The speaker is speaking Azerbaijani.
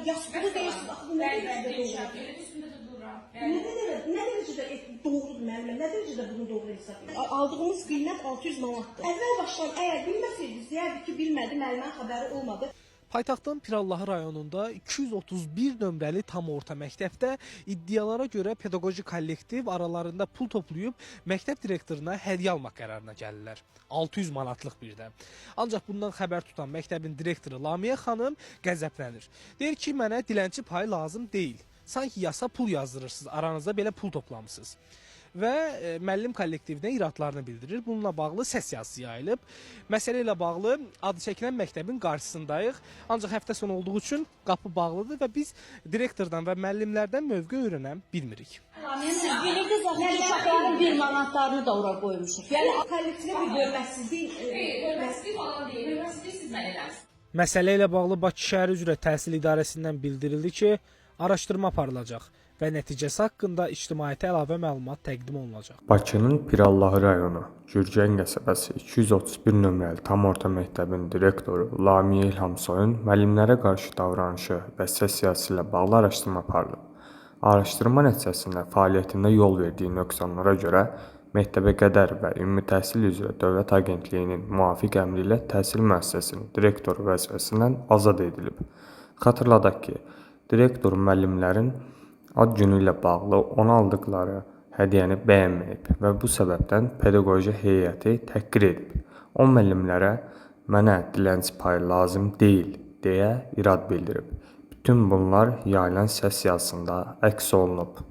yastığı deyirsiniz, axı bu nə dərəcədə doğrudur? Nə dərəcədə doğrudur müəllimə, nə dərəcədə bunu doğru hesab edir? Aldığımız qiymət 600 manatdır. Əvvəl başdan əgər bilməsəydiniz, deyərdik ki, bilmədi, müəllimənin xəbəri olmadı. Paytaxtın Pirallahı rayonunda 231 nömrəli tam orta məktəbdə iddialara görə pedaqoji kollektiv aralarında pul toplayıb məktəb direktoruna hədiyyə almaq qərarına gəlirlər. 600 manatlıq birdə. Ancaq bundan xəbər tutan məktəbin direktoru Lamiyə xanım qəzəblənir. Deyir ki, mənə dilənçi payı lazım deyil. Sanki yasa pul yazdırırsınız, aranızda belə pul toplamısınız. Və müəllim kollektivinə iradlarını bildirir. Bununla bağlı səs yazısı yayılıb. Məsələ ilə bağlı adı çəkilən məktəbin qarşısındayıq. Ancaq həftə sonu olduğu üçün qapı bağlıdır və biz direktordan və müəllimlərdən mövqe öyrənə bilmirik. Birlikdə zaten uşaqların 1 manatlarını da ora qoymuşuq. Yəni kollektivə bir hörmətsizlik, Hörmətsizlik falan deyil, hörmətsizlik siz mənə eləmişsiniz. Məsələ ilə bağlı Bakı şəhəri üzrə təhsil idarəsindən bildirildi ki, araşdırma aparılacaq və nəticəsi haqqında ictimaiyyətə əlavə məlumat təqdim olunacaq. Bakının Pirallahı rayonu Gürcən qəsəbəsi 231 nömrəli tam orta məktəbin direktoru Lamiyə İlhamsoyun müəllimlərə qarşı davranışı və sessiyası ilə bağlı araşdırma aparılıb. Araşdırma nəticəsində fəaliyyətində yol verdiyi nöqsanlara görə məktəbə qədər və ümumi təhsil üzrə Dövlət Agentliyinin müvafiq əmri ilə təhsil müəssisəsinin direktoru vəzifəsindən azad edilib. Xatırladaq ki, direktor müəllimlərin ad günü ilə bağlı ona aldıqları hədiyyəni bəyənməyib və bu səbəbdən pedaqoji heyəti təhqir edib. O müəllimlərə mənə dilənçi payı lazım deyil deyə irad bildirib. Bütün bunlar yayılan səs yazısında əks olunub.